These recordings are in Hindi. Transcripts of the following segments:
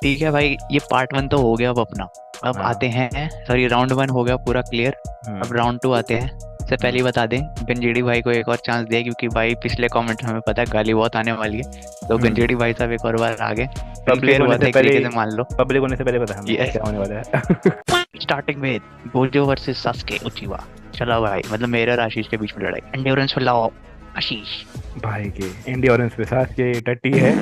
ठीक है भाई, ये पार्ट 1 तो हो गया अब अपना। अब हाँ। आते हैं, सॉरी राउंड 1 हो गया पूरा क्लियर। अब हम्म। राउंड 2 आते हैं। इससे पहले ही बता दें, गंजेड़ी भाई को एक और चांस दे, क्योंकि भाई पिछले कमेंट में हमें पता है गाली बहुत आने वाली है। तो हम्म। गंजेड़ी भाई साहब एक और बार आ गए। पब्लिक अनफेयर होने हुआ से था एक पहले तरीके से, मान लो। पब्लिक होने से पहले पता है हमें ये क्या होने वाला है। स्टार्टिंग में गोजो वर्सेस सास्के उचिवा। चलो भाई, मतलब मेरे और आशीष के बीच में लड़ाई। एंड्योरेंस फुलाओ आशीष। भाई के एंड्योरेंस पे सास के टट्टी है।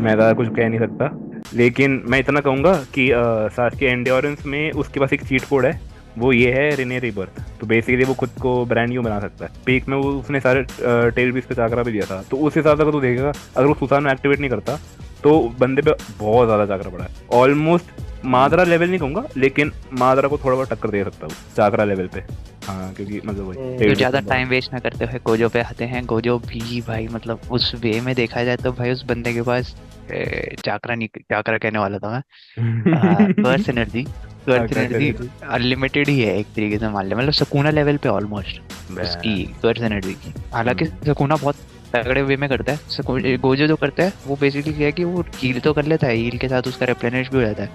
मैं ज़्यादा कुछ कह नहीं सकता, लेकिन मैं इतना कहूंगा कि सास के एंड्योरेंस में उसके पास एक चीट कोड है। वो ये है रिने रिबर्थ। तो बेसिकली वो खुद को ब्रांड न्यू बना सकता है। पीक में वो उसने सारे टेल बीस पे चाकरा भी दिया था, तो उस हिसाब से अगर तू देखेगा, अगर वो सुसान में एक्टिवेट नहीं करता तो बंदे पे बहुत ज़्यादा चाकरा पड़ा है। ऑलमोस्ट मादरा लेवल नहीं कहूंगा, लेकिन मादरा को थोड़ा बहुत टक्कर दे सकता है चाकरा लेवल पे। हाँ, क्योंकि मतलब वही तो टेल ज्यादा बीस टाइम वेस्ट ना करते हुए गोजो पे आते हैं। गोजो भी भाई, मतलब उस वे में देखा जाए तो भाई उस बंदे के पास चाकरा नहीं, चाकरा कहने वाला था मैं, कर्स एनर्जी। हाँ, कर्स कहते एनर्जी थे। अनलिमिटेड ही है एक तरीके से, मान ले, मतलब सकूना लेवल पे ऑलमोस्ट उसकी कर्स एनर्जी की। हालांकि सकूना बहुत तगड़े वे में करता है। गोजो जो करता है वो बेसिकली क्या है कि वो हील तो कर लेता है, हील के साथ उसका रिप्लेनिश भी हो जाता है,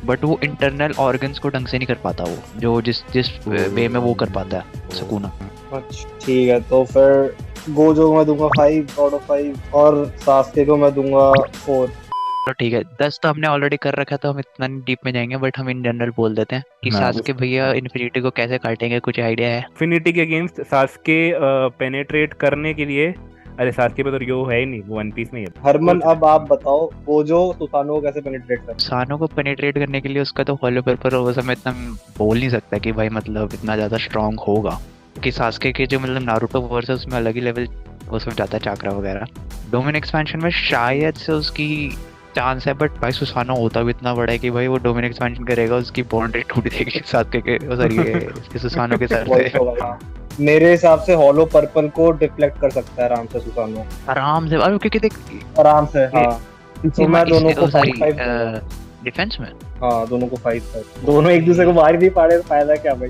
बट वो इंटरनल ऑर्गन्स को ढंग से नहीं कर पाता, वो जो जिस जिस वे में वो कर पाता है सकूना। अच्छा ठीक है, तो फिर गोजो को मैं दूंगा 5 आउट ऑफ 5 और सास्के को मैं दूंगा 4। तो ठीक है, 10 तो हमने ऑलरेडी कर रखा, तो हम इतना डीप में जाएंगे, बट हम इन जनरल बोल देते हैं कि हाँ, सास्के भैया इन्फिनिटी को कैसे काटेंगे, कुछ आइडिया है? इन्फिनिटी के अगेंस्ट सास्के पेनेट्रेट करने के लिए, अरे सास्के पे तो यो है ही नहीं, वो वन पीस नहीं है। हरमन अब आप बताओ, गोजो सुसानो को कैसे पेनिट्रेट कर। सानो को पेनिट्रेट करने के लिए उसका तो हॉलो पेपर वो सब मैं इतना बोल नहीं सकता कि भाई मतलब इतना ज्यादा स्ट्रांग होगा, कि सास्के के जो मतलब नारुतो वर्स है उसमें अलग ही लेवल वो सब जाता है, चाकरा वगैरह। डोमेन एक्सपेंशन में शायद से उसकी चांस है, बट भाई सुसानो होता भी इतना बड़ा है कि भाई वो डोमेन एक्सपेंशन करेगा, उसकी बाउंड्री टूट जाएगी सास्के के, सॉरी इसके सुसानो के सर वही से। तो भाई, मेरे हिसाब से हॉलो पर्पल को डिफ्लेक्ट कर सकता है आराम से सुसानो, आराम से, अरे क्योंकि देख आराम से। हाँ, तो मैं दोनों को 5-5 दूंगा। डिफेंस में हाँ, दोनों को 5-5, दोनों एक दूसरे को मार ही नहीं पा रहे, तो फायदा क्या भाई।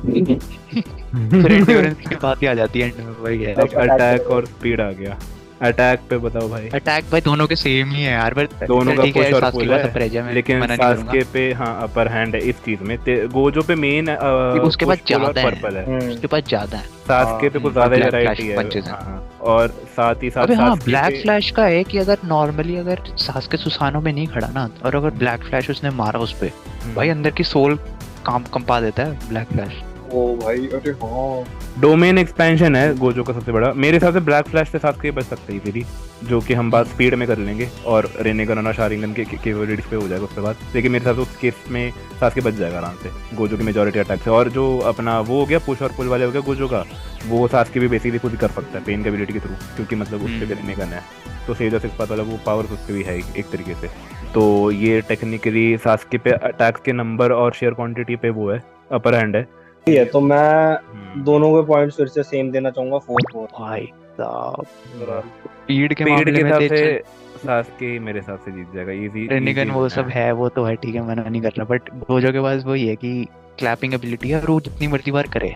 फिर एंड्योरेंस की बात ही आ जाती है एंड में, वही है। अटैक और स्पीड आ गया। अटैक पे बताओ भाई। अटैक भाई दोनों के सेम ही है यार, बट दोनों का ठीक है, पुश और सास्के पुल का है, सब रेजा में लेकिन मना नहीं करूंगा। सास्के पे हाँ अपर हैंड है इस चीज में। गोजो पे मेन उसके पास ज्यादा है, पर्पल है। उसके पास ज्यादा है। सास्के पे कुछ ज्यादा Black वैरायटी Flash punches है। हैं। हाँ, और साथ ही साथ अबे हाँ, सास्के ब्लैक पे फ्लैश का है कि अगर नॉर्मली अगर सास्के सुसानो में नहीं खड़ा ना, और अगर ब्लैक फ्लैश उसने मारा उस पे, भाई अंदर की सोल काम कंपा देता है ब्लैक फ्लैश। ओ भाई, अरे हाँ, डोमेन एक्सपेंशन है गोजो का सबसे बड़ा। मेरे हिसाब से ब्लैक फ्लैश से साथ के बच सकते हैं इजीली, जो कि हम बात स्पीड में कर लेंगे, और रेने का शारिंगन के केपेबिलिटीज पे हो जाएगा उसके बाद। लेकिन मेरे हिसाब से उस केस में साथ के बच जाएगा आराम से गोजो की मेजॉरिटी अटैक से। और जो अपना वो हो गया पुश और पुल वाले हो गया गोजो का, वो साथ के भी बेसिकली खुद ही कर सकता है पेन कैबिलिटी के थ्रू, क्योंकि मतलब उससे भी रेने गन है, तो सीधा सिक्स पात वाला वो पावर उसके भी है एक तरीके से। तो ये टेक्निकली सास्के पे अटैक के नंबर और शेयर क्वांटिटी पे वो है, अपर हैंड है। ठीक है, तो मैं दोनों के पॉइंट्स फिर से सेम देना चाहूंगा, 4-4। भाई साहब, ओवरऑल स्पीड के स्पीड के मामले में हिसाब तो से सास्के मेरे हिसाब से जीत जाएगा इजी। रेनिगन वो सब है, वो तो है, ठीक है, मना नहीं कर रहा, बट गोजो के पास वही है कि क्लैपिंग एबिलिटी है, और वो जितनी मर्जी बार करे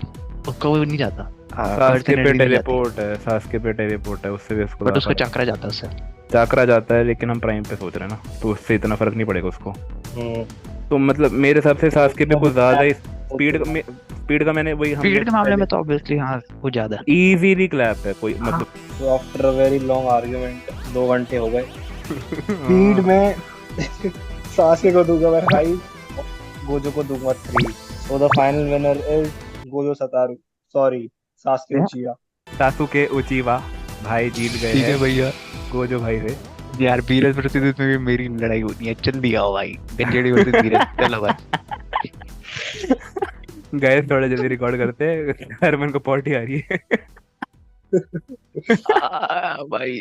उसका वो नहीं जाता। सास्के पे टेलीपोर्ट है, सास्के पे टेलीपोर्ट है, उससे भी उसको बट उसको चक्रा जाता है उससे। चाकरा जाता है, लेकिन हम प्राइम पे सोच रहे हैं ना, तो उससे इतना फर्क नहीं पड़ेगा उसको। तो मतलब मेरे हिसाब से सास्के पे कुछ ज्यादा स्पीड का मैंने वही स्पीड के मामले में तो ऑब्वियसली हाँ कुछ ज्यादा इजीली क्लैप है कोई मतलब। तो after a very long argument 2 घंटे हो गए। स्पीड में सास्के को दूंगा मैं 5, गोजो को दूंगा 3। So the final winner is Gojo Satoru, sorry Sasuke Uchiha. Sasuke Uchiha भाई जीत गए ठीक है हैं भैया। गोजो भाई से। यार बीरज वर्सेस में भी मेरी लड़ाई होती है, चल दिया हो भाई, गंजेड़ी वर्सेस बीरज, चलो भाई। गए थोड़ा जल्दी रिकॉर्ड करते हैं, हरमन को पॉटी आ रही है। भाई